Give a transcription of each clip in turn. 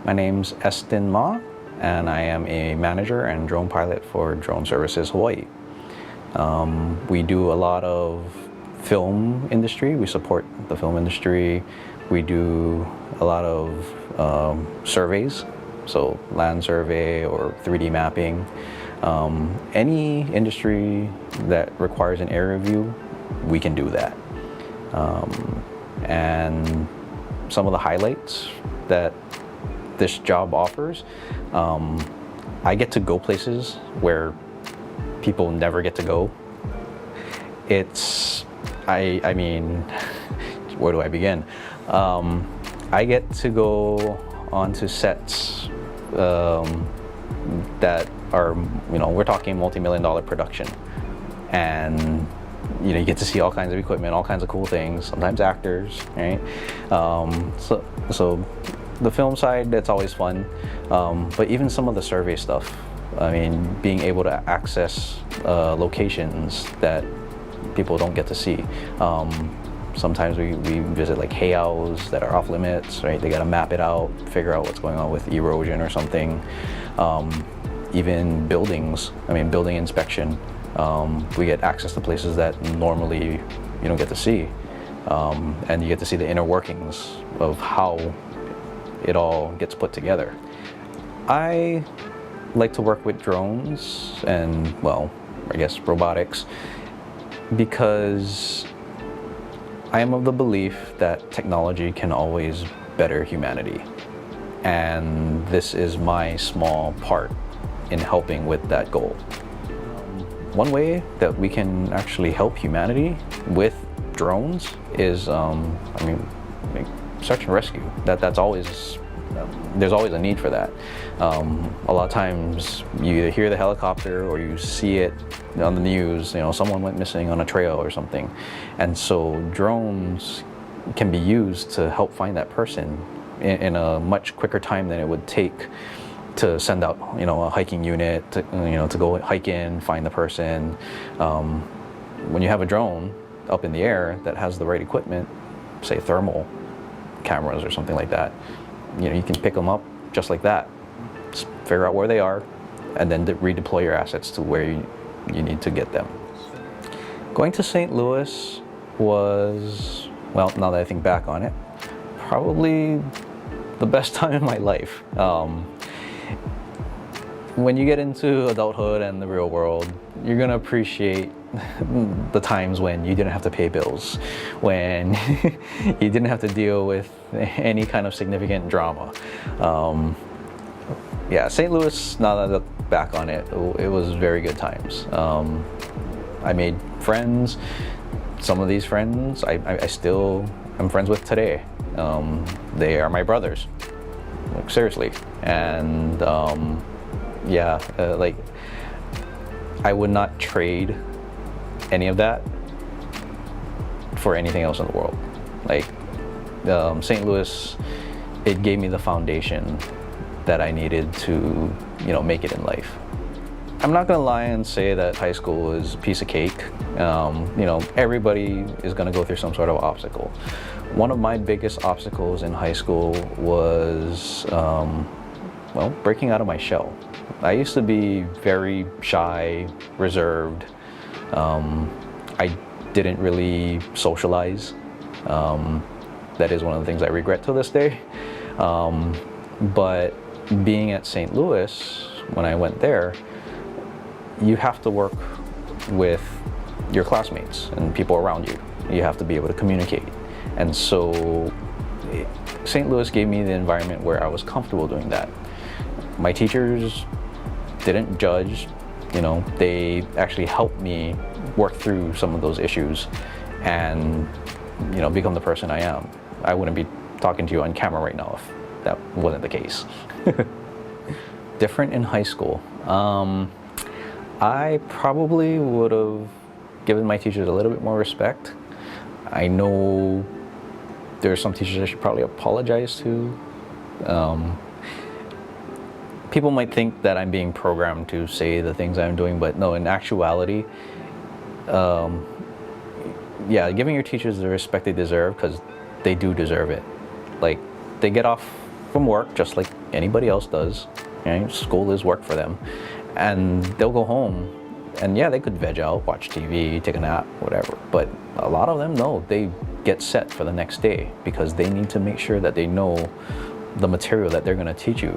My name's Estin and I am a manager and drone pilot for Drone Services Hawaii. We do a lot of film industry. We support the film industry. We do a lot of surveys, so land survey or 3D mapping. Any industry that requires an aerial view, we can do that. And some of the highlights that this job offers, I get to go places where people never get to go. I mean, where do I begin? I get to go onto sets that are, we're talking multi-million-dollar production, and you get to see all kinds of equipment, all kinds of cool things, sometimes actors, right? So the film side, that's always fun, but even some of the survey stuff, I mean, being able to access locations that people don't get to see. Sometimes we visit like heiaus that are off limits, right? They got to map it out, figure out what's going on with erosion or something. Even buildings, building inspection. We get access to places that normally you don't get to see. And you get to see the inner workings of how it all gets put together. I like to work with drones and, well, I guess robotics, because I am of the belief that technology can always better humanity. And this is my small part in helping with that goal. One way that we can actually help humanity with drones is, search and rescue. That's always, there's always a need for that. A lot of times you either hear the helicopter or you see it on the news, someone went missing on a trail or something. And so drones can be used to help find that person in a much quicker time than it would take to send out, a hiking unit to, to go hike in, find the person. When you have a drone up in the air that has the right equipment, say thermal cameras or something like that, you can pick them up just like that. Just figure out where they are, and then redeploy your assets to where you need to get them. Going to St. Louis was, well, now that I think back on it, probably the best time in my life. When you get into adulthood and the real world, you're gonna appreciate the times when you didn't have to pay bills, when you didn't have to deal with any kind of significant drama. Yeah, St. Louis, now that I look back on it, it was very good times. I made friends. Some of these friends I still am friends with today. They are my brothers, like, seriously. And like, I would not trade any of that for anything else in the world. Like, St. Louis, it gave me the foundation that I needed to, make it in life. I'm not gonna lie and say that high school is a piece of cake. Everybody is gonna go through some sort of obstacle. One of my biggest obstacles in high school was, breaking out of my shell. I used to be very shy, reserved. I didn't really socialize. That is one of the things I regret to this day. But being at St. Louis, when I went there, you have to work with your classmates and people around you. You have to be able to communicate. And so St. Louis gave me the environment where I was comfortable doing that. My teachers didn't judge, they actually helped me work through some of those issues and, become the person I am. I wouldn't be talking to you on camera right now if that wasn't the case. Different in high school. I probably would have given my teachers a little bit more respect. I know there are some teachers I should probably apologize to. People might think that I'm being programmed to say the things I'm doing, but no, in actuality, yeah, giving your teachers the respect they deserve, because they do deserve it. Like, they get off from work just like anybody else does. Right? School is work for them. And they'll go home and yeah, they could veg out, watch TV, take a nap, whatever. But a lot of them, no, they get set for the next day because they need to make sure that they know the material that they're going to teach you.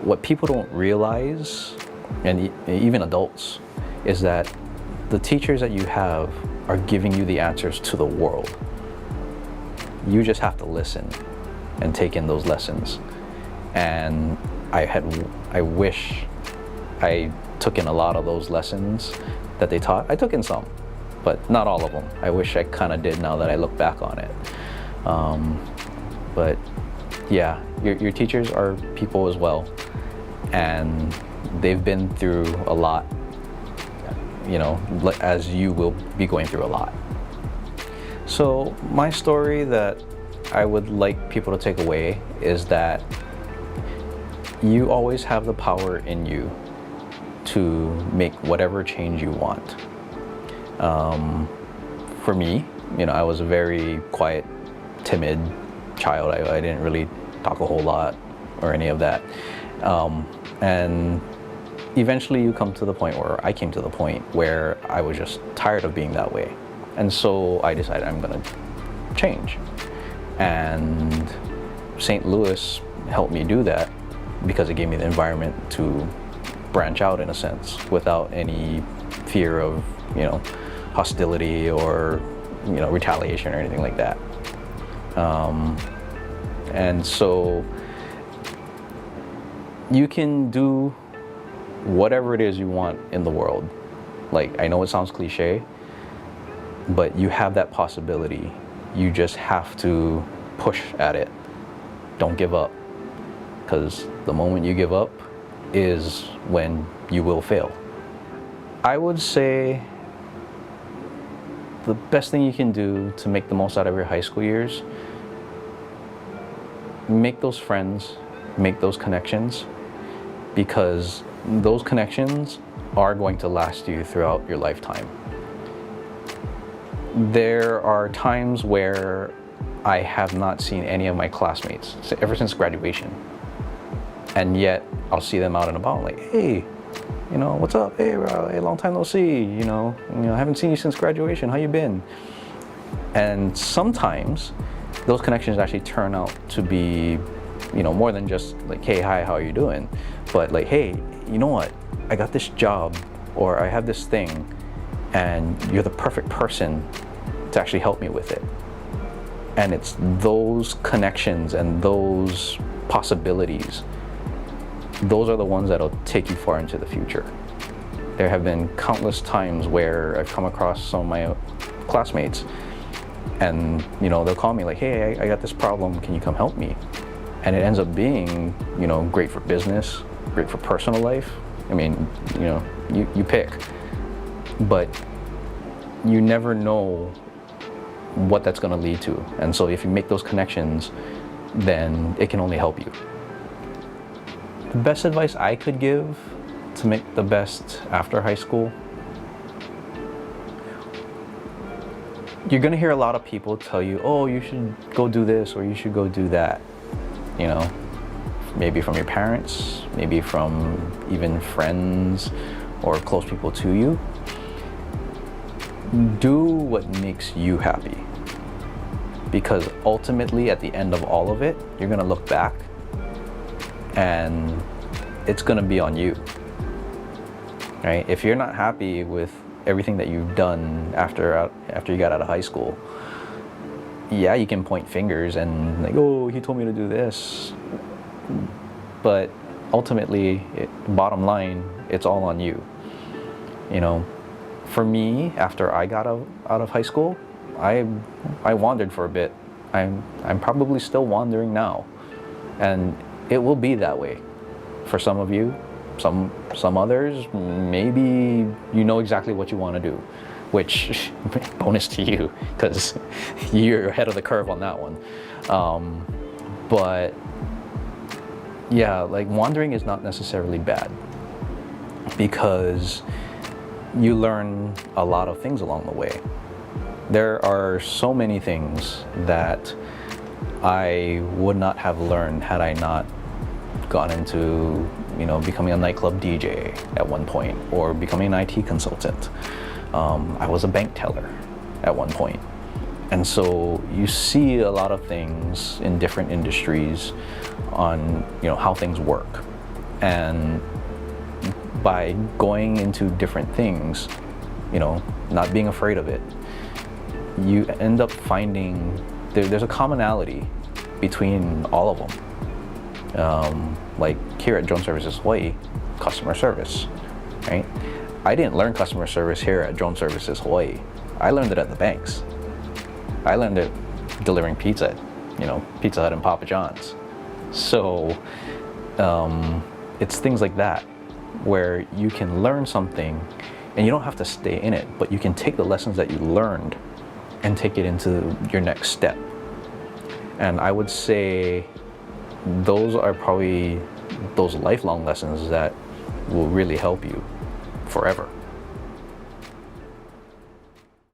What people don't realize, and even adults, is that the teachers that you have are giving you the answers to the world. You just have to listen and take in those lessons. And I wish I took in a lot of those lessons that they taught. I took in some, but not all of them. I wish I kind of did now that I look back on it. But yeah, your teachers are people as well, and they've been through a lot, you know, as you will be going through a lot. So my story that I would like people to take away is that you always have the power in you to make whatever change you want. For me, you know, I was a very quiet, timid child. I didn't really talk a whole lot or any of that. And eventually you come to the point where I came to the point where I was just tired of being that way. And so I decided I'm gonna change. And St. Louis helped me do that because it gave me the environment to branch out in a sense without any fear of, you know, hostility or, you know, retaliation or anything like that. And so you can do whatever it is you want in the world. Like, I know it sounds cliche, but you have that possibility. You just have to push at it. Don't give up, because the moment you give up is when you will fail. I would say the best thing you can do to make the most out of your high school years, make those friends, make those connections, because those connections are going to last you throughout your lifetime. There are times where I have not seen any of my classmates ever since graduation, and yet I'll see them out and about, like, hey, you know, what's up? Hey, bro, hey, long time no see. You know, I haven't seen you since graduation. How you been? And sometimes those connections actually turn out to be, you know, more than just like, hey, hi, how are you doing? But like, hey, you know what? I got this job, or I have this thing, and you're the perfect person to actually help me with it. And it's those connections and those possibilities, those are the ones that'll take you far into the future. There have been countless times where I've come across some of my classmates, and you know, they'll call me like, hey, I got this problem, can you come help me? And it ends up being, you know, great for business, great for personal life. I mean, you know, you pick. But you never know what that's going to lead to. And so if you make those connections, then it can only help you. The best advice I could give to make the best after high school, you're going to hear a lot of people tell you, oh, you should go do this or you should go do that. You know, maybe from your parents, maybe from even friends or close people to you. Do what makes you happy, because ultimately at the end of all of it, you're gonna look back and it's gonna be on you, right? If you're not happy with everything that you've done after you got out of high school, yeah, you can point fingers and like, oh, he told me to do this, but ultimately, bottom line, it's all on you. You know, for me, after I got out of high school, I wandered for a bit. I'm probably still wandering now, and it will be that way for some of you. Some others, maybe you know exactly what you want to do, which bonus to you, because you're ahead of the curve on that one. But yeah, like, wandering is not necessarily bad, because you learn a lot of things along the way. There are so many things that I would not have learned had I not gone into, becoming a nightclub DJ at one point, or becoming an IT consultant. I was a bank teller at one point. And so you see a lot of things in different industries on, how things work. And by going into different things, not being afraid of it, you end up finding there's a commonality between all of them. Like here at Drone Services Hawaii, customer service, right? I didn't learn customer service here at Drone Services Hawaii. I learned it at the banks. I learned it delivering pizza at, Pizza Hut and Papa John's. So it's things like that where you can learn something and you don't have to stay in it, but you can take the lessons that you learned and take it into your next step. And I would say those are probably those lifelong lessons that will really help you forever.